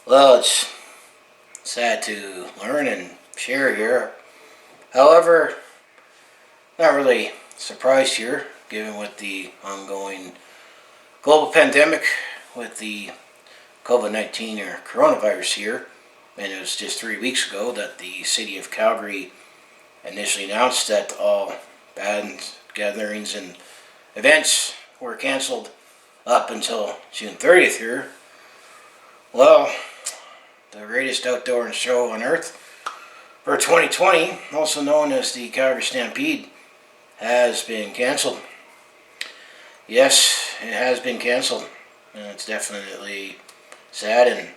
Well, it's sad to learn and share here. However, not really surprised here, given with the ongoing global pandemic with the COVID-19 or coronavirus here. And it was just 3 weeks ago that the City of Calgary initially announced that all band gatherings and events were cancelled up until June 30th here. Well, the greatest outdoor show on earth for 2020, also known as the Calgary Stampede, has been cancelled. Yes, it has been cancelled, and it's definitely sad and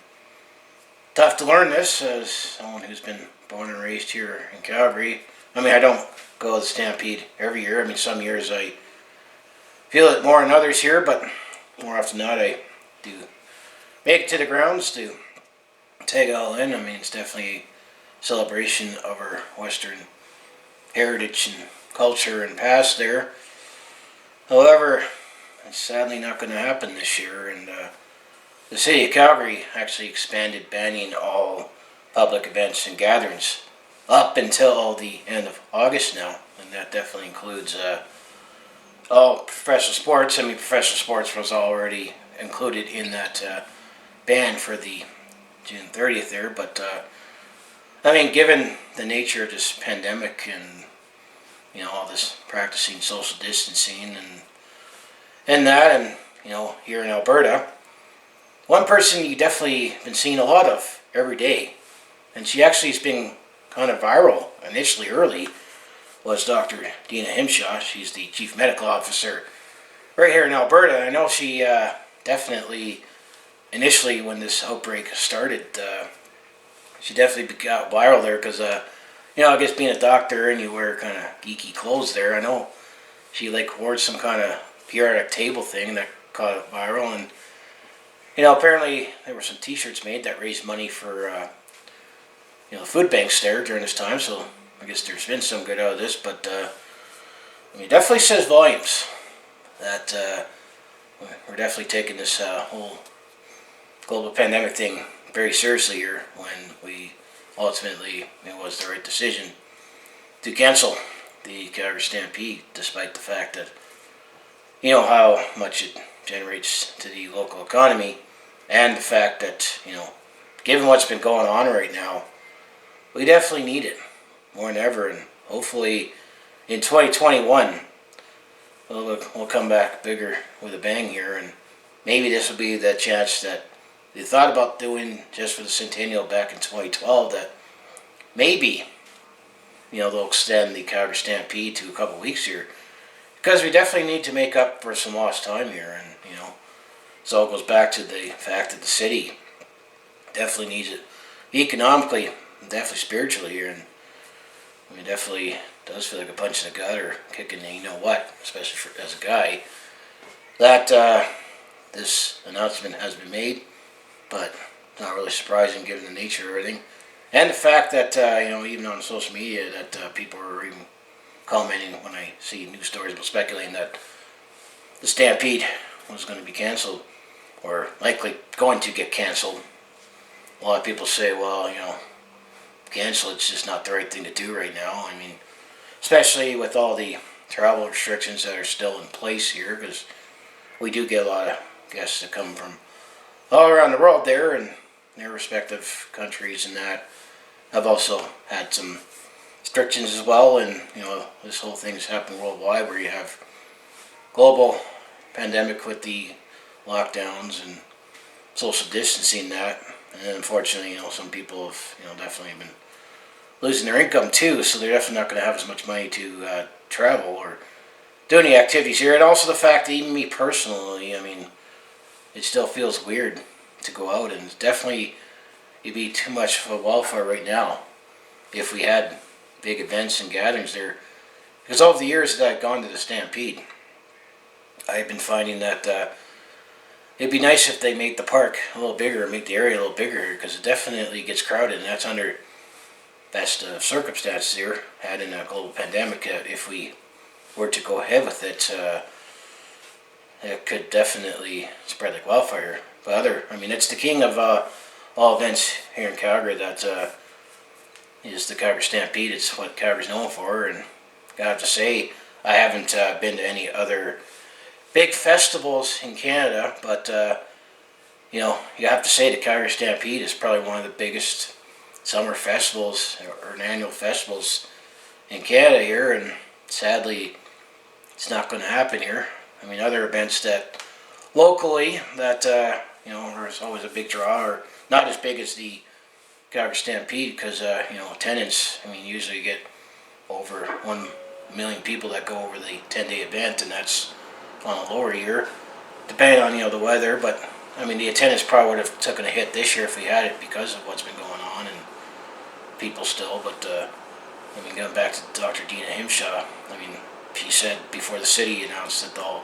tough to learn this as someone who's been born and raised here in Calgary. I don't go to the Stampede every year. Some years I feel it more than others here, but more often than not, I do make it to the grounds to take it all in. It's definitely a celebration of our Western heritage and culture and past there. However, it's sadly not going to happen this year, and the City of Calgary actually expanded banning all public events and gatherings up until the end of August now, and that definitely includes all professional sports. Professional sports was already included in that ban for the June 30th there, but given the nature of this pandemic and all this practicing social distancing and that, and here in Alberta, one person you definitely been seeing a lot of every day, and she actually has been kind of viral initially early, was Dr. Dina Himshaw. She's the Chief Medical Officer right here in Alberta. I know she definitely, initially when this outbreak started, she definitely got viral there because, I guess being a doctor and you wear kind of geeky clothes there, I know she wore some kind of periodic table thing that caught it viral, and apparently there were some T-shirts made that raised money for food banks there during this time. So I guess there's been some good out of this, but it definitely says volumes that we're definitely taking this whole global pandemic thing very seriously here. When we ultimately, it was the right decision to cancel the Calgary Stampede, despite the fact that how much it generates to the local economy, and the fact that given what's been going on right now, we definitely need it more than ever, and hopefully in 2021 we'll come back bigger with a bang here, and maybe this will be the chance that they thought about doing just for the centennial back in 2012, that maybe they'll extend the Calgary Stampede to a couple weeks here, because we definitely need to make up for some lost time here, and so it goes back to the fact that the city definitely needs it economically, and definitely spiritually here, and it definitely does feel like a punch in the gut or kicking the especially as a guy, that this announcement has been made, but not really surprising given the nature of everything, and the fact that even on social media that people are even commenting when I see news stories about speculating that the Stampede was going to be cancelled or likely going to get cancelled. A lot of people say, well, cancel, it's just not the right thing to do right now. Especially with all the travel restrictions that are still in place here, because we do get a lot of guests that come from all around the world there, and their respective countries and that have also had some restrictions as well, and this whole thing's happened worldwide where you have global pandemic with the lockdowns and social distancing that, and unfortunately some people have definitely been losing their income too, so they're definitely not going to have as much money to travel or do any activities here. And also the fact that even me personally, it still feels weird to go out, and it's definitely, it'd be too much of a wildfire right now if we had big events and gatherings there, because all of the years that I've gone to the Stampede, I've been finding that it'd be nice if they make the park a little bigger, make the area a little bigger, because it definitely gets crowded, and that's under best of circumstances here, had in a global pandemic. If we were to go ahead with it, it could definitely spread like wildfire. But it's the king of all events here in Calgary that is the Calgary Stampede. It's what Calgary's known for, and I have to say, I haven't been to any other big festivals in Canada, but you have to say the Calgary Stampede is probably one of the biggest summer festivals or annual festivals in Canada here, and sadly, it's not going to happen here. I mean, other events that locally that there's always a big draw, or not as big as the Calgary Stampede, because attendance. I mean, usually you get over 1 million people that go over the 10-day event, and that's on a lower year, depending on the weather. But I mean, the attendance probably would have taken a hit this year if we had it because of what's been going on and people still. But I mean, going back to Dr. Dina Himshaw, I mean, she said before the city announced that all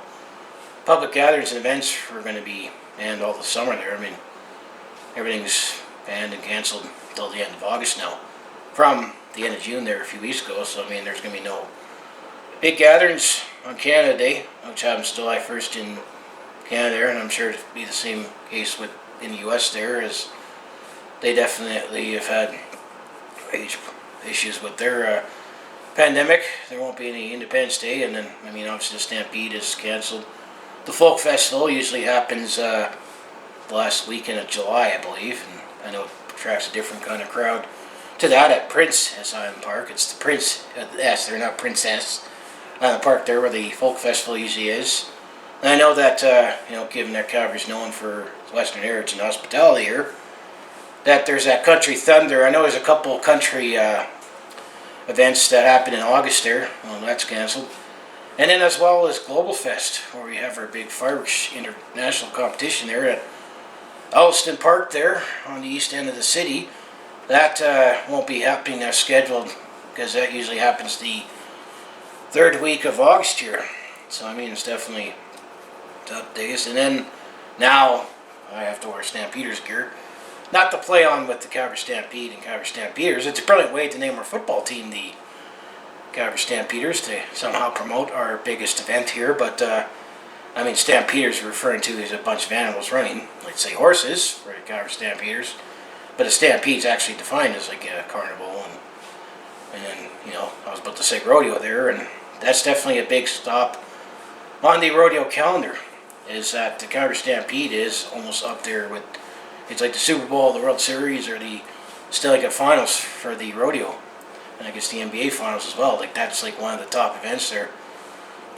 public gatherings and events were going to be banned all the summer there. I mean, everything's banned and canceled until the end of August now, from the end of June there a few weeks ago. So I mean, there's going to be no big gatherings on Canada Day, which happens July 1st in Canada there, and I'm sure it'll be the same case in the U.S. there, as they definitely have had huge issues with their pandemic. There won't be any Independence Day, and then I mean, obviously the Stampede is canceled. The Folk Festival usually happens the last weekend of July, I believe, and I know it attracts a different kind of crowd to that at Princess Island Park. It's the Princess, they're not Princess Island Park there, where the Folk Festival usually is. And I know that given that Calgary's known for Western heritage and hospitality here, that there's that Country Thunder. I know there's a couple country events that happen in August there. Well, that's canceled. And then as well as Global Fest, where we have our big fireworks international competition there at Alliston Park there on the east end of the city. That won't be happening as scheduled, because that usually happens the third week of August here. So I mean, it's definitely tough days. And then now I have to wear Stampeders gear. Not to play on with the Calgary Stampede and Calgary Stampeders. It's a brilliant way to name our football team the Calgary Stampeders, to somehow promote our biggest event here. But I mean, Stampeders referring to as a bunch of animals running, let's say horses, for the Calgary Stampeders. But a stampede is actually defined as like a carnival, and then I was about to say rodeo there, and that's definitely a big stop on the rodeo calendar. Is that the Calgary Stampede is almost up there with, it's like the Super Bowl, the World Series, or the Stanley Cup Finals for the rodeo, and I guess the NBA Finals as well. Like, that's like one of the top events there.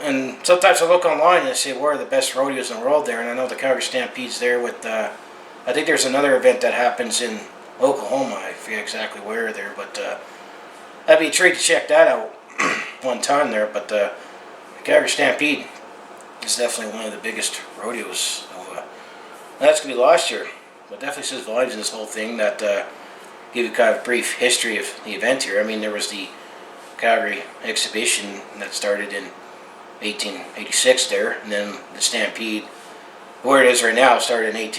And sometimes I look online and I say, where are the best rodeos in the world there? And I know the Calgary Stampede's there with, I think there's another event that happens in Oklahoma. I forget exactly where there, but that'd be a treat to check that out one time there. But the Calgary Stampede is definitely one of the biggest rodeos. So, that's going to be last year. But definitely says volumes in this whole thing, that give you kind of a brief history of the event here. I mean, there was the Calgary exhibition that started in 1886 there, and then the Stampede, where it is right now, started in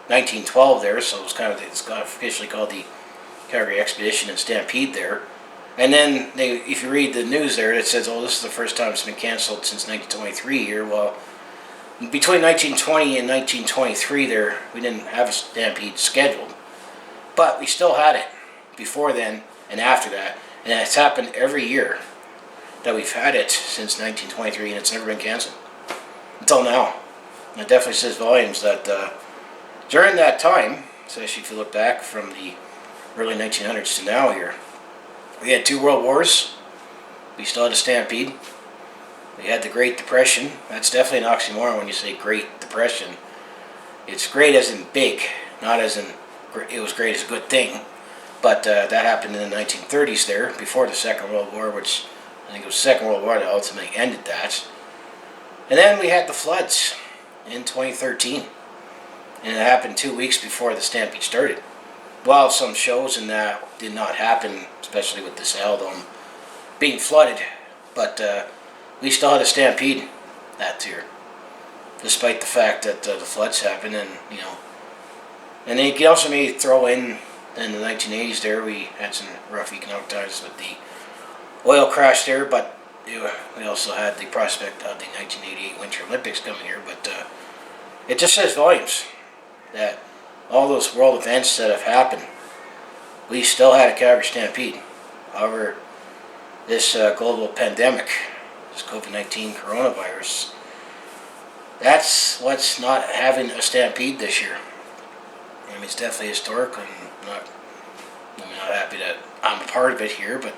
1912 there, so it's got officially called the Calgary Expedition and Stampede there. And then if you read the news there, it says, oh, this is the first time it's been canceled since 1923 here. Well, between 1920 and 1923 there, we didn't have a Stampede scheduled, but we still had it before then and after that, and it's happened every year that we've had it since 1923, and it's never been canceled until now. And it definitely says volumes that during that time, especially if you look back from the early 1900s to now here, we had 2 world wars, we still had a Stampede, we had the Great Depression. That's definitely an oxymoron when you say Great Depression. It's great as in big, not as in it was great as a good thing. But that happened in the 1930s there, before the Second World War, which I think it was the Second World War that ultimately ended that. And then we had the floods in 2013. And it happened 2 weeks before the Stampede started. While some shows and that did not happen, especially with the Saddle Dome being flooded, but we still had a Stampede that year, despite the fact that the floods happened. And and then you can also maybe throw in the 1980s there, we had some rough economic times with the oil crash there, but we also had the prospect of the 1988 Winter Olympics coming here. But it just says volumes that all those world events that have happened, we still had a Calgary Stampede. However, this global pandemic, this COVID-19 coronavirus, that's what's not having a Stampede this year. I mean, it's definitely historic, and I'm not happy that I'm a part of it here, but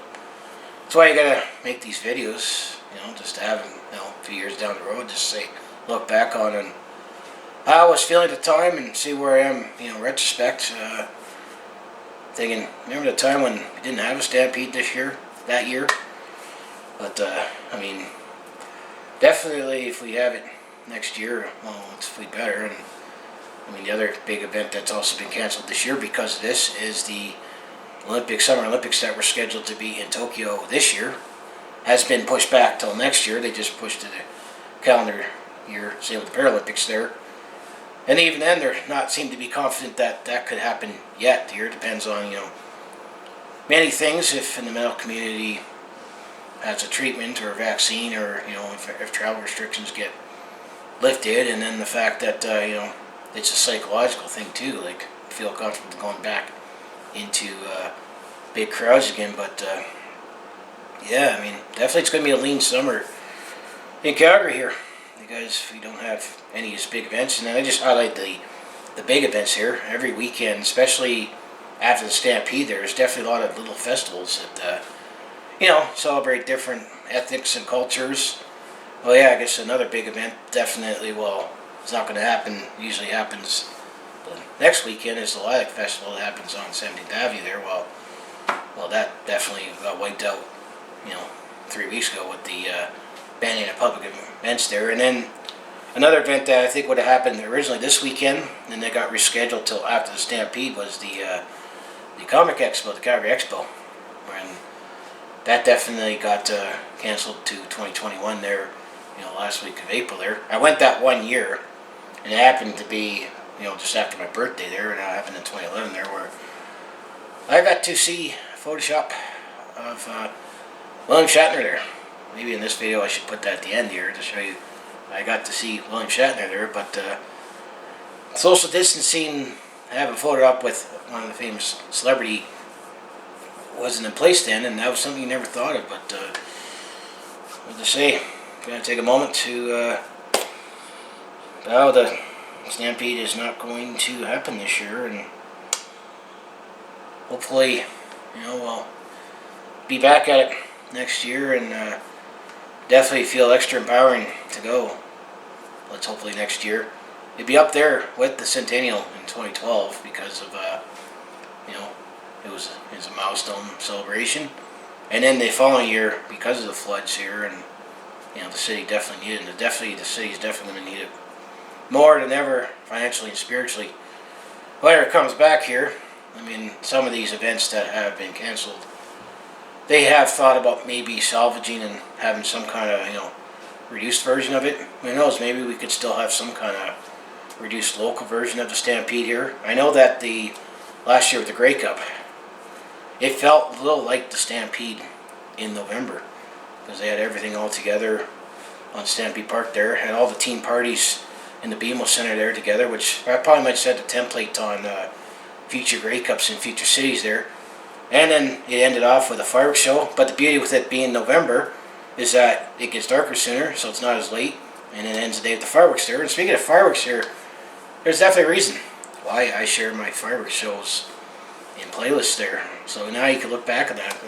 that's why you gotta make these videos, just to have them, a few years down the road, just say, look back on and how I was feeling at the time and see where I am, in retrospect, thinking, remember the time when we didn't have a Stampede that year? But, I mean, definitely if we have it next year, well, it's way better. And I mean, the other big event that's also been canceled this year because of this is the Summer Olympics that were scheduled to be in Tokyo this year has been pushed back till next year. They just pushed to the calendar year, same with the Paralympics there. And even then, they're not seem to be confident that that could happen yet. The year depends on, many things. If in the medical community has a treatment or a vaccine, or if travel restrictions get lifted, and then the fact that it's a psychological thing too. Like, feel comfortable going back into big crowds again. But yeah, I mean, definitely it's going to be a lean summer in Calgary here, because we don't have any of these big events. And then I just highlight the big events here every weekend, especially after the Stampede. There's definitely a lot of little festivals that celebrate different ethnics and cultures. Well, yeah, I guess another big event definitely, well, it's not going to happen, usually happens the next weekend, is the Lilac Festival that happens on 17th Avenue there. Well, that definitely got wiped out, 3 weeks ago with the banning of public events there. And then another event that I think would have happened originally this weekend, and they got rescheduled till after the Stampede, was the Comic Expo, the Calgary Expo, and that definitely got canceled to 2021 there, last week of April there. I went that 1 year, and it happened to be, just after my birthday there, and it happened in 2011 there, where I got to see Photoshop of William Shatner there. Maybe in this video I should put that at the end here to show you I got to see William Shatner there. But social distancing, having photo up with one of the famous celebrity wasn't in place then, and that was something you never thought of. But what to say, I'm going to take a moment to bow. The Stampede is not going to happen this year, and hopefully, we'll be back at it next year, and definitely feel extra empowering to go. Let's hopefully next year it'd be up there with the Centennial in 2012 because of it was a milestone celebration, and then the following year because of the floods here, and the city definitely needed it. The city's definitely going to need it more than ever, financially and spiritually. Whenever it comes back here, I mean, some of these events that have been canceled, they have thought about maybe salvaging and having some kind of, reduced version of it. Who knows, maybe we could still have some kind of reduced local version of the Stampede here. I know that the last year with the Grey Cup, it felt a little like the Stampede in November, because they had everything all together on Stampede Park there, had all the team parties in the BMO Center there together, which I probably might set the template on future Grey Cups in future cities there. And then it ended off with a fireworks show. But the beauty with it being November is that it gets darker sooner, so it's not as late, and it ends the day with the fireworks there. And speaking of fireworks here, there's definitely a reason why I share my fireworks shows in playlists there. So now you can look back at that,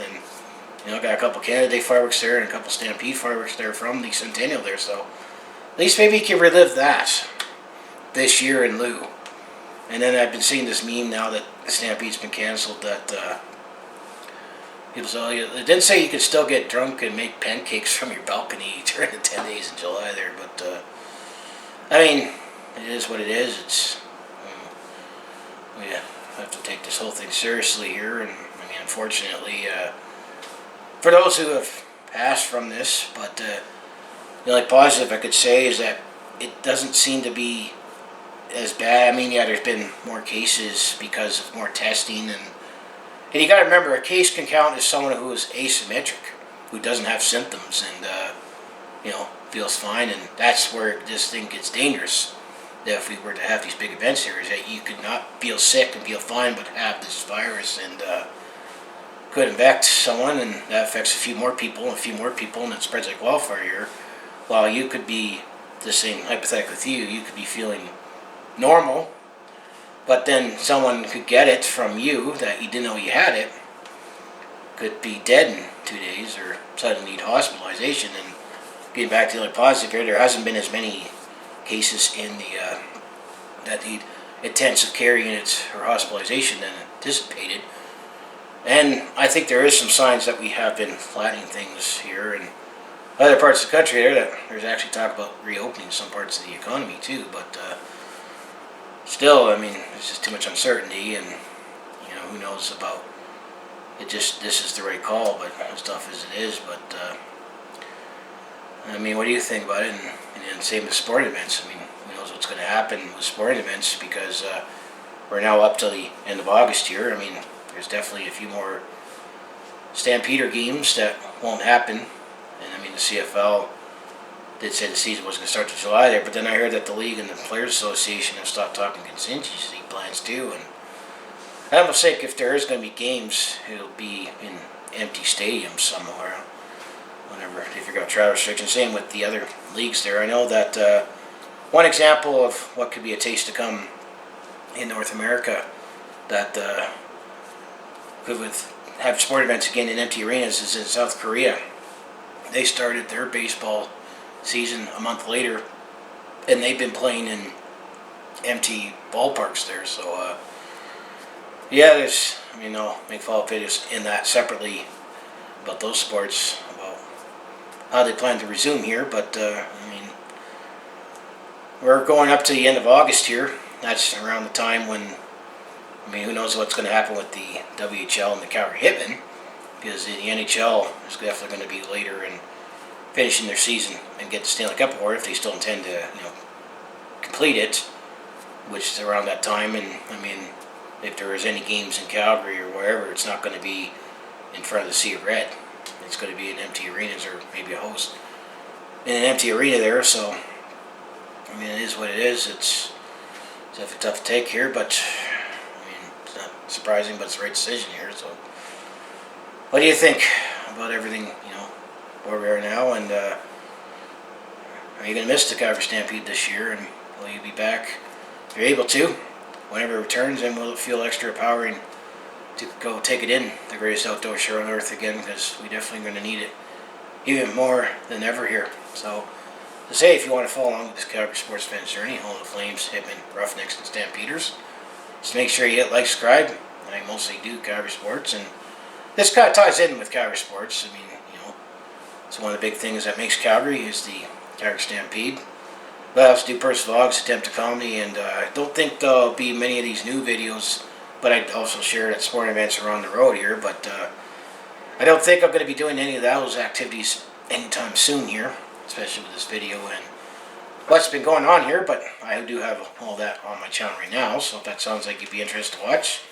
and I got a couple Canada Day fireworks there and a couple Stampede fireworks there from the Centennial there. So at least maybe you can relive that this year in lieu. And then I've been seeing this meme now that the Stampede's been canceled, that people say, it didn't say you could still get drunk and make pancakes from your balcony during the 10 days in July there, but I mean, it is what it is. It's we have to take this whole thing seriously here, and I mean, unfortunately, for those who have passed from this, but the only positive I could say is that it doesn't seem to be as bad. I mean, yeah, there's been more cases because of more testing, and you got to remember, a case can count as someone who is asymmetric, who doesn't have symptoms, and feels fine, and that's where this thing gets dangerous. that if we were to have these big events here, is that you could not feel sick and feel fine, but have this virus and could infect someone, and that affects a few more people, and it spreads like wildfire here. While you could be the same, hypothetically with you, you could be feeling normal, but then someone could get it from you that you didn't know you had it, could be dead in 2 days or suddenly need hospitalization. And getting back to the only positive here, there hasn't been as many cases in the that need intensive care units or hospitalization than anticipated. And I think there is some signs that we have been flattening things here, and other parts of the country there that there's actually talk about reopening some parts of the economy too. But still, I mean, there's just too much uncertainty, and who knows about it. Just this is the right call, but as tough as it is. But I mean, what do you think about it? And same with sporting events. I mean, who knows what's going to happen with sporting events, because we're now up to the end of August here. I mean, there's definitely a few more Stampeder games that won't happen. And I mean, the CFL did say the season was going to start in July there, but then I heard that the league and the Players Association have stopped talking contingency plans too. And I'm sick, if there is going to be games, it'll be in empty stadiums somewhere whenever they figure out travel restrictions. Same with the other leagues there. I know that one example of what could be a taste to come in North America that could have sport events again in empty arenas is in South Korea. They started their baseball season a month later, and they've been playing in empty ballparks there. So yeah, there's, I mean, I'll make follow-up videos in that separately about those sports, about how they plan to resume here. But I mean, we're going up to the end of August here. That's around the time when, I mean, who knows what's going to happen with the WHL and the Calgary Hitmen, because the NHL is definitely going to be later in finishing their season and get the Stanley Cup award if they still intend to, complete it, which is around that time. And I mean, if there is any games in Calgary or wherever, it's not going to be in front of the Sea of Red. It's going to be in empty arenas, or maybe a host in an empty arena there. So I mean, it is what it is. It's definitely tough to take here, but I mean, it's not surprising, but it's the right decision here. So what do you think about everything, where we are now? And are you going to miss the Calgary Stampede this year? And will you be back, if you're able to, whenever it returns? And will it feel extra empowering to go take it in, the greatest outdoor show on earth again? Because we definitely going to need it even more than ever here. So to say, if you want to follow along with this Calgary sports fans journey, home of the Flames, Hitmen, Roughnecks, and Stampeders, just make sure you hit like, subscribe. And I mostly do Calgary sports, and this kind of ties in with Calgary sports. I mean, it's one of the big things that makes Calgary is the Calgary Stampede. But I also do personal vlogs, attempt to comedy, and I don't think there'll be many of these new videos, but I also share at sporting events around the road here. But I don't think I'm going to be doing any of those activities anytime soon here, especially with this video and what's been going on here. But I do have all that on my channel right now, so if that sounds like you'd be interested to watch,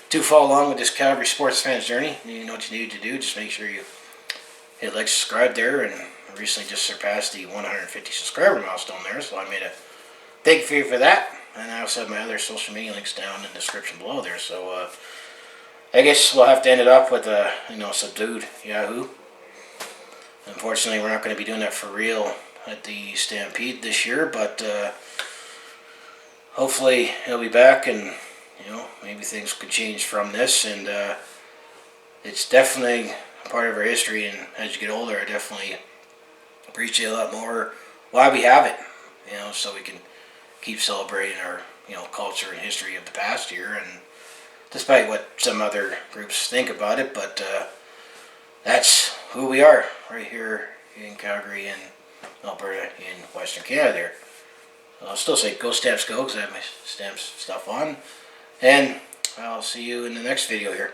to follow along with this Calgary sports fans journey, you know what you need to do. Just make sure you hit like, subscribe there, and I recently just surpassed the 150 subscriber milestone there, so I made a thank you for that. And I also have my other social media links down in the description below there. So I guess we'll have to end it off with a subdued Yahoo. Unfortunately, we're not going to be doing that for real at the Stampede this year, but hopefully he'll be back, and maybe things could change from this. And it's definitely part of our history, and as you get older, I definitely appreciate a lot more why we have it, so we can keep celebrating our culture and history of the past year, and despite what some other groups think about it. But that's who we are right here in Calgary and Alberta in Western Canada there. I'll still say go Stamps go, because I have my Stamps stuff on, and I'll see you in the next video here.